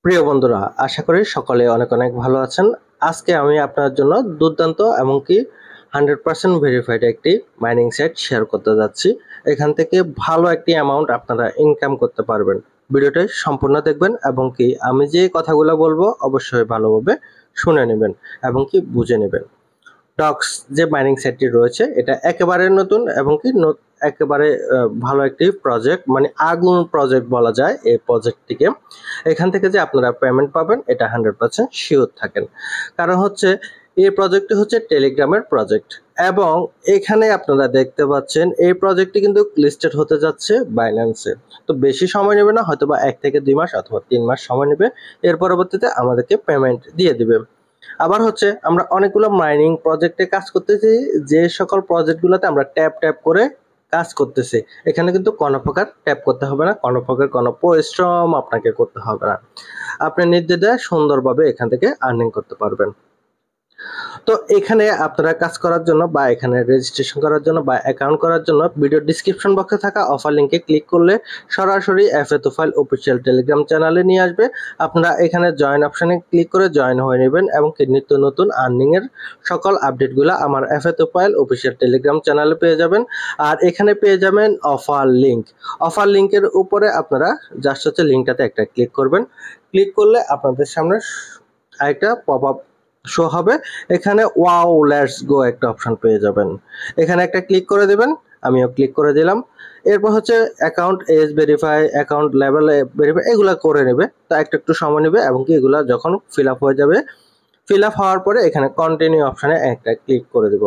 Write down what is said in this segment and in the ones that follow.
প্রিয় বন্ধুরা, আশা করি সকলে অনেক অনেক ভালো আছেন। আজকে আমি আপনার জন্য দুর্দান্ত এমনকি 100% ভেরিফাইড একটি মাইনিং সাইট শেয়ার করতে যাচ্ছি। এখান থেকে ভালো একটি অ্যামাউন্ট আপনারা ইনকাম করতে পারবেন। ভিডিওটি সম্পূর্ণ দেখবেন এবং কি আমি যে কথাগুলো বলবো অবশ্যই ভালোভাবে শুনে নেবেন এবং কি বুঝে নেবেন। ডক্স যে মাইনিং সাইটটি রয়েছে এটা একেবারে নতুন এবং কি একেবারে ভালো একটি প্রজেক্ট, মানে আগুন প্রজেক্ট বলা যায় এই প্রজেক্টটিকে। এখান থেকে যে আপনারা পেমেন্ট পাবেন এটা 100% শিওর থাকেন। কারণ হচ্ছে এই প্রজেক্টটি হচ্ছে টেলিগ্রামের প্রজেক্ট এবং এখানে আপনারা দেখতে পাচ্ছেন এই প্রজেক্টটি কিন্তু লিস্টেড হতে যাচ্ছে বাইন্যান্সে। তো বেশি সময় নেবে না, হয়তো বা 1 থেকে 2 মাস অথবা 3 মাস সময় নেবে। এর পরবর্তীতে আমাদেরকে পেমেন্ট দিয়ে দিবে। আবার হচ্ছে আমরা অনেকগুলো মাইনিং প্রজেক্টে কাজ করতেছি, যে সকল প্রজেক্টগুলোতে আমরা ট্যাপ ট্যাপ করে কাজ করতেছি। এখানে কিন্তু কোনো প্রকার ট্যাপ করতে হবে না, কোনো প্রকার কোনো পরিশ্রম আপনাকে করতে হবে না। আপনি নির্দ্বিধায় সুন্দরভাবে এখান থেকে আর্নিং করতে পারবেন। তো এখানে আপনারা কাজ করার জন্য বা এখানে রেজিস্ট্রেশন করার জন্য বা অ্যাকাউন্ট করার জন্য ভিডিও ডিসক্রিপশন বক্সে থাকা অফার লিঙ্কে ক্লিক করলে সরাসরি এফএ তোফাইল অফিসিয়াল টেলিগ্রাম চ্যানেলে নিয়ে আসবে। আপনারা এখানে জয়েন অপশানে ক্লিক করে জয়েন হয়ে নেবেন এবং কি নিত্য নতুন আর্নিংয়ের সকল আপডেটগুলো আমার এফএ তোফাইল অফিসিয়াল টেলিগ্রাম চ্যানেলে পেয়ে যাবেন। আর এখানে পেয়ে যাবেন অফার লিঙ্ক। অফার লিঙ্কের উপরে আপনারা জাস্ট হচ্ছে লিঙ্কটাতে একটা ক্লিক করবেন। ক্লিক করলে আপনাদের সামনে আরেকটা পপ আপ শো হবে। এখানে ওয়াও লেটস গো একটা অপশন পেয়ে যাবেন, এখানে একটা ক্লিক করে দেবেন। আমিও ক্লিক করে দিলাম। এরপর হচ্ছে account as verify, account level verify এগুলো করে নেবে। তো একটু সময় নেবে এবং কি এগুলো যখন ফিল আপ হয়ে যাবে, ফিল আপ হওয়ার পরে এখানে কন্টিনিউ অপশানে একটা ক্লিক করে দেব।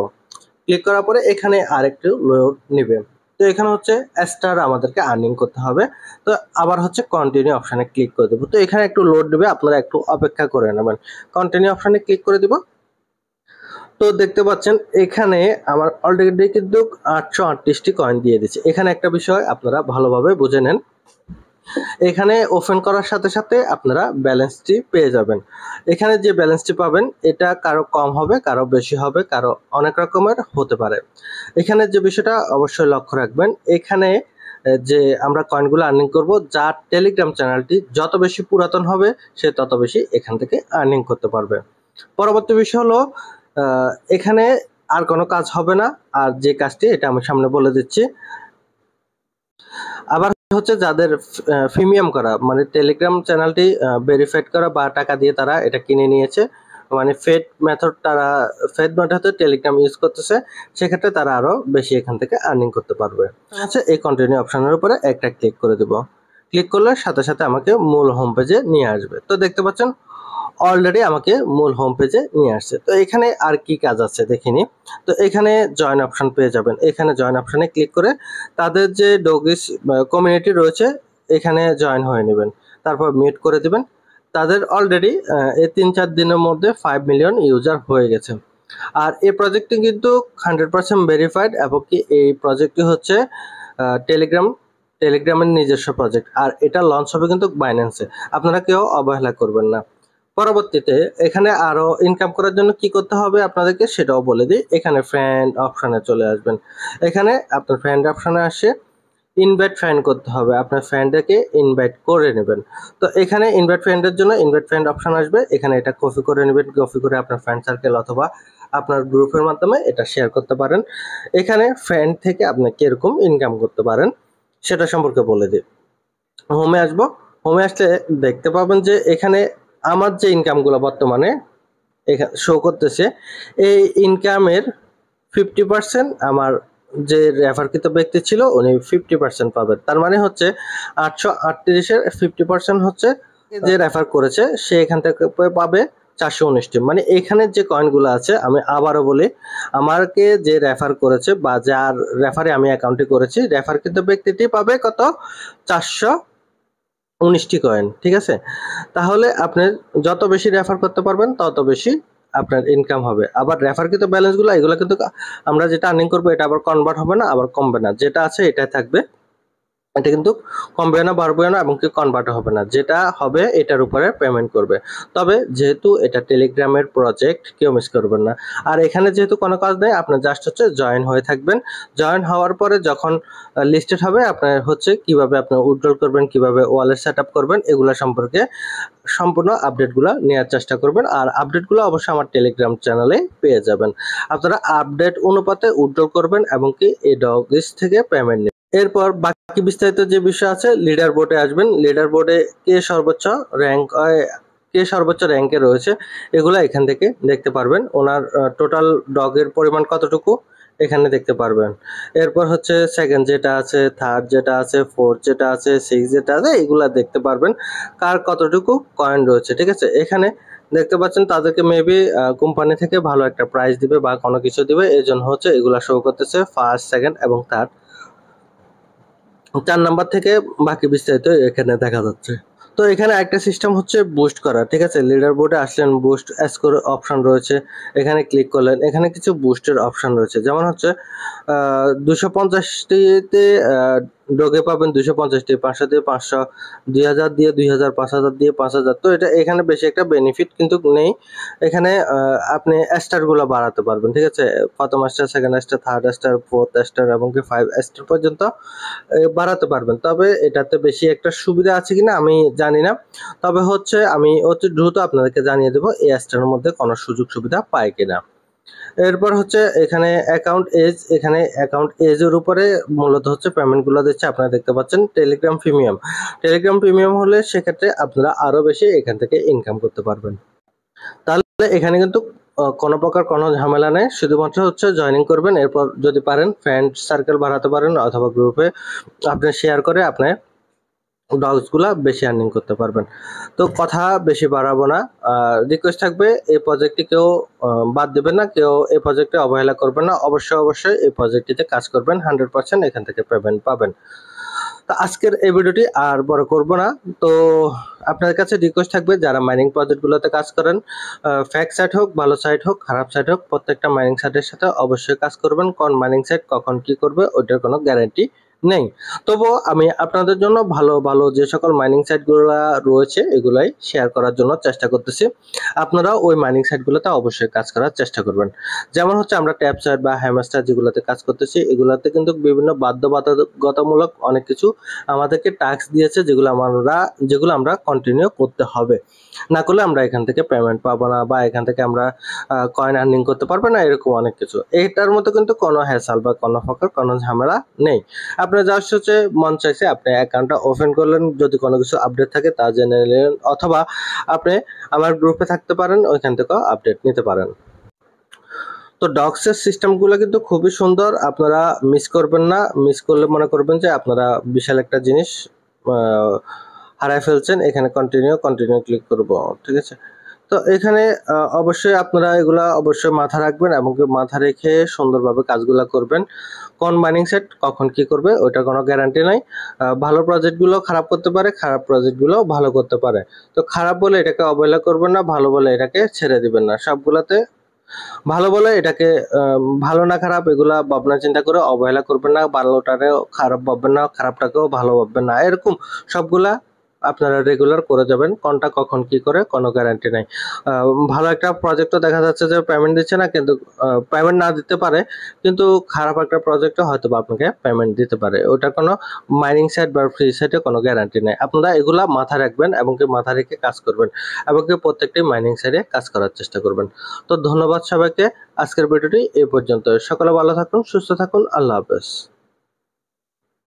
ক্লিক করার পরে এখানে আরেকটু লোড নেবে। তো এখানে হচ্ছে স্টার আমাদেরকে আর্নিং করতে হবে। তো আবার হচ্ছে কন্টিনিউ অপশানে ক্লিক করে দেবো। তো এখানে একটু লোড নেবে, আপনারা একটু অপেক্ষা করে নেবেন। কন্টিনিউ অপশানে ক্লিক করে দিব। তো দেখতে পাচ্ছেন এখানে আমার অলরেডি কিন্তু 838টি কয়েন দিয়ে দিচ্ছে। এখানে একটা বিষয় আপনারা ভালোভাবে বুঝে নেন, এখানে ওপেন করার সাথে সাথে আপনারা ব্যালেন্সটি পেয়ে যাবেন। এখানে যে ব্যালেন্সটি পাবেন এটা কারো কম হবে, কারো বেশি হবে, কারো অনেক রকমের হতে পারে। এখানে যে বিষয়টা অবশ্যই লক্ষ্য রাখবেন, এখানে যে আমরা কয়েনগুলো আর্নিং করব, যার টেলিগ্রাম চ্যানেলটি যত বেশি পুরাতন হবে সে তত বেশি এখান থেকে আর্নিং করতে পারবে। পরবর্তী বিষয় হলো এখানে আর কোনো কাজ হবে না। আর যে কাজটি এটা আমি সামনে বলে দিচ্ছি। আবার হচ্ছে যাদের প্রিমিয়াম করা, মানে টেলিগ্রাম চ্যানেলটি ভেরিফাইড করা বা টাকা দিয়ে তারা এটা কিনে নিয়েছে, মানে ফেড মেথড টেলিগ্রাম ইউজ করতেছে, সেক্ষেত্রে তারা আরো বেশি এখান থেকে আর্নিং করতে পারবে। আচ্ছা, এই কন্টিনিউ অপশনের উপরে একটা ক্লিক করে দেব। ক্লিক করলে সাথে সাথে আমাকে মূল হোম পেজে নিয়ে আসবে। তো দেখতে পাচ্ছেন অলরেডি আমাকে মূল হোম পেজে নিয়ে আসছে। তো এখানে আর কি কাজ আছে দেখিনি। তো এখানে জয়েন অপশন পেয়ে যাবেন। এখানে জয়েন অপশনে ক্লিক করে তাদের যে ডগিস কমিউনিটি রয়েছে এখানে জয়েন হয়ে নেবেন, তারপর মিউট করে দিবেন। তাদের অলরেডি এই 3-4 দিনের মধ্যে 5 মিলিয়ন ইউজার হয়ে গেছে। আর এই প্রজেক্টটি কিন্তু 100% ভেরিফাইড এবং কি এই প্রজেক্টটি হচ্ছে টেলিগ্রামের নিজস্ব প্রজেক্ট। আর এটা লঞ্চ হবে কিন্তু বাইন্যান্সে, আপনারা কেউ অবহেলা করবেন না। পরবর্তীতে এখানে আরো ইনকাম করার জন্য কি করতে হবে আপনাদেরকে সেটাও বলে দিই। এখানে ফ্রেন্ড অপশনে চলে আসবেন। এখানে আপনার ফ্রেন্ড অপশনে আসে ইনভাইট ফ্রেন্ড করতে হবে, আপনার ফ্রেন্ডকে ইনভাইট করে নেবেন। তো এখানে ইনভাইট ফ্রেন্ডের জন্য ইনভাইট ফ্রেন্ড অপশন আসবে, এখানে এটা কপি করে নেবেন। কপি করে আপনার ফ্রেন্ড সার্কেল অথবা আপনার গ্রুপের মাধ্যমে এটা শেয়ার করতে পারেন। এখানে ফ্রেন্ড থেকে আপনি কিরকম ইনকাম করতে পারেন সেটা সম্পর্কে বলে দিই। হোমে আসবো। হোমে আসলে দেখতে পাবেন যে এখানে আমার যে ইনকামগুলো বর্তমানে এখানে শো করতেছে, এই ইনকামের 50% আমার যে রেফারকৃত ব্যক্তি ছিল উনি 50% পাবেন। তার মানে হচ্ছে 838-এর 50% হচ্ছে যে রেফার করেছে সে এখান থেকে পাবে 419টি। মানে এখানে যে কয়েনগুলো আছে, আমি আবারও বলি, আমাকে যে রেফার করেছে বা যার রেফারে আমি অ্যাকাউন্টটি করেছি, রেফারকৃত ব্যক্তিটি পাবে কত? 419টি কয়েন। ঠিক আছে, তাহলে আপনি যত বেশি রেফার করতে পারবেন তত বেশি আপনার ইনকাম হবে। আবার রেফারকৃত ব্যালেন্সগুলো এগুলো কিন্তু আমরা যেটা আর্নিং করবো এটা আবার কনভার্ট হবে না, আবার কমবে না, যেটা আছে এটাই থাকবে। এটা কিন্তু কমবে না, বাড়বে না এবং কি কনভার্ট হবে না, যেটা হবে এটার উপরে পেমেন্ট করবে। তবে যেহেতু এটা টেলিগ্রামের প্রজেক্ট, কেউ মিস করবেন না। আর এখানে যেহেতু কোনো কাজ নেই, আপনার জাস্ট হচ্ছে জয়েন হয়ে থাকবেন। জয়েন হওয়ার পরে যখন লিস্টেড হবে, আপনার হচ্ছে কিভাবে আপনি উইথড্রল করবেন, কিভাবে ওয়ালেট সেট আপ করবেন, এগুলো সম্পর্কে সম্পূর্ণ আপডেটগুলো নেওয়ার চেষ্টা করবেন। আর আপডেটগুলো অবশ্যই আমার টেলিগ্রাম চ্যানেলে পেয়ে যাবেন। আপনারা আপডেট অনুপাতে উইথড্রল করবেন এবং কি এই ডগিস থেকে পেমেন্ট নেবেন। এরপর বাকি বিস্তারিত যে বিষয় আছে, লিডার বোর্ডে আসবেন। লিডার বোর্ডে কে সর্বোচ্চ র্যাঙ্কে রয়েছে এগুলো এখান থেকে দেখতে পারবেন। ওনার টোটাল ডগের পরিমাণ কতটুকু এখানে দেখতে পারবেন। এরপর হচ্ছে সেকেন্ড যেটা আছে, থার্ড যেটা আছে, ফোর্থ যেটা আছে, সিক্স যেটা আছে, এগুলা দেখতে পারবেন কার কতটুকু কয়েন রয়েছে। ঠিক আছে, এখানে দেখতে পাচ্ছেন তাদেরকে মেবি কোম্পানি থেকে ভালো একটা প্রাইজ দিবে বা কোনো কিছু দিবে, এই জন্য হচ্ছে এগুলা শো করতেছে ফার্স্ট, সেকেন্ড এবং থার্ড। 4 নাম্বার থেকে বাকি বিস্তারিত এখানে দেখা যাচ্ছে। তো এখানে একটা সিস্টেম হচ্ছে বুস্ট করা। ঠিক আছে, লিডার বোর্ডে আসলেন, বুস্ট স্কোর অপশন রয়েছে, এখানে ক্লিক করলেন। এখানে কিছু বুস্টের অপশন রয়েছে, যেমন হচ্ছে 250টিতে ডগে পাবেন 250টি, 500 দিয়ে 500, 2000 দিয়ে 2000, 5000 দিয়ে 5000। তো এটা এখানে বেশি একটা বেনিফিট কিন্তু নেই। এখানে আপনি স্টারগুলো বাড়াতে পারবেন। ঠিক আছে, প্রথম star, second star, third star, fourth star এবং কি 5 স্টার পর্যন্ত বাড়াতে পারবেন। তবে এটাতে বেশি একটা সুবিধা আছে কিনা আমি জানি না। তবে হচ্ছে আমি অতি দ্রুত আপনাদেরকে জানিয়ে দেবো এই স্টারের মধ্যে কোনো সুযোগ সুবিধা পায় কিনা। এরপর হচ্ছে এখানে অ্যাকাউন্ট এজ, এখানে অ্যাকাউন্ট এজের উপরে মূলত হচ্ছে পেমেন্টগুলো দিচ্ছে। আপনারা দেখতে পাচ্ছেন টেলিগ্রাম প্রিমিয়াম। টেলিগ্রাম প্রিমিয়াম হলে সেক্ষেত্রে আপনারা আরো বেশি এখান থেকে ইনকাম করতে পারবেন। তাহলে এখানে কিন্তু কোনো প্রকার কোনো ঝামেলা নেই, শুধুমাত্র হচ্ছে জয়েনিং করবেন। এরপর যদি পারেন ফ্রেন্ড সার্কেল বাড়াতে পারেন অথবা গ্রুপে আপনি শেয়ার করে আপনার ডগসগুলা বেশি আর্নিং করতে পারবেন। তো কথা বেশি বাড়াবো না, রিকোয়েস্ট থাকবে এই প্রজেক্টটি কেউ বাদ দেবেন না, কেউ এই প্রজেক্টে অবহেলা করবেন না। অবশ্যই এই প্রজেক্টটিতে কাজ করবেন, 100% এখান থেকে পেমেন্ট পাবেন। তো আজকের এই ভিডিওটি আর বড় করব না। তো আপনাদের কাছে রিকোয়েস্ট থাকবে যারা মাইনিং প্রজেক্টগুলোতে কাজ করেন, ফেক সাইট হোক, ভালো সাইট হোক, খারাপ সাইট হোক, প্রত্যেকটা মাইনিং সাইটের সাথে অবশ্যই কাজ করবেন। কোন মাইনিং সাইট কখন কি করবে ওইটার কোনো গ্যারান্টি নেই। তবুও আমি আপনাদের জন্য ভালো ভালো যে সকল মাইনিং সাইটগুলো রয়েছে এগুলাই শেয়ার করার জন্য চেষ্টা করতেছি। আপনারা ওই মাইনিং সাইটগুলোতে অবশ্যই কাজ করার চেষ্টা করবেন। যেমন হচ্ছে আমরা ট্যাপ সাইট বা হ্যামস্টার যেগুলোতে কাজ করতেছি, এগুলোতে কিন্তু বিভিন্ন বাধ্যবাধকতামূলক অনেক কিছু আমাদেরকে টাস্ক দিয়েছে, যেগুলো আমরা কন্টিনিউ করতে হবে। না করলে আমরা এখান থেকে পেমেন্ট পাবো না বা এখান থেকে আমরা কয়েন আর্নিং করতে পারবো না, এরকম অনেক কিছু। এটার মতো কিন্তু কোনো হ্যাসাল বা কোনো প্রকার কোনো ঝামেলা নেই। আপনার জাস্ট হচ্ছে মন চাইছে আপনি অ্যাকাউন্টটা ওপেন করলেন, যদি কোনো কিছু আপডেট থাকে তা জেনে নিলেন, অথবা আপনি আমার গ্রুপে থাকতে পারেন, ওইখান থেকেও আপডেট নিতে পারেন। তো ডক্সের সিস্টেমগুলো কিন্তু খুবই সুন্দর, আপনারা মিস করবেন না। মিস করলে মনে করবেন যে আপনারা বিশাল একটা জিনিস হারায় ফেলছেন। এখানে কন্টিনিউ ক্লিক করব। ঠিক আছে, তো এখানে অবশ্যই আপনারা এগুলা অবশ্যই মাথা রাখবেন এবং মাথা রেখে সুন্দরভাবে কাজগুলো করবেন। কোন মাইনিং সেট কখন কি করবে ওইটার কোনো গ্যারান্টি নাই। ভালো প্রজেক্টগুলো খারাপ করতে পারে, খারাপ প্রজেক্টগুলো ভালো করতে পারে। তো খারাপ বলে এটাকে অবহেলা করবেন না, ভালো বলে এটাকে ছেড়ে দিবেন না। সবগুলাতে ভালো বলে এটাকে ভালো না খারাপ এগুলা ভাবনা চিন্তা করে অবহেলা করবেন না। ভালোটাকেও খারাপ ভাববেন না, খারাপটাকেও ভালো ভাববেন না। এরকম সবগুলা আপনারা রেগুলার করে যাবেন। কোনটা কখন কি করে কোনো গ্যারান্টি নাই। ভালো একটা প্রজেক্টও দেখা যাচ্ছে যে পেমেন্ট দিচ্ছে না, কিন্তু পেমেন্ট না দিতে পারে, কিন্তু খারাপ একটা প্রজেক্টও হয়তো বা আপনাকে পেমেন্ট দিতে পারে। ওটা কোনো মাইনিং সাইট বা ফ্রি সাইটে কোনো গ্যারান্টি নেই। আপনারা এগুলা মাথায় রাখবেন এবং কি মাথা রেখে কাজ করবেন এবং কি প্রত্যেকটি মাইনিং সাইটে কাজ করার চেষ্টা করবেন। তো ধন্যবাদ সবাইকে। আজকের ভিডিওটি এই পর্যন্ত। সকলে ভালো থাকুন, সুস্থ থাকুন। আল্লাহ হাফেজ।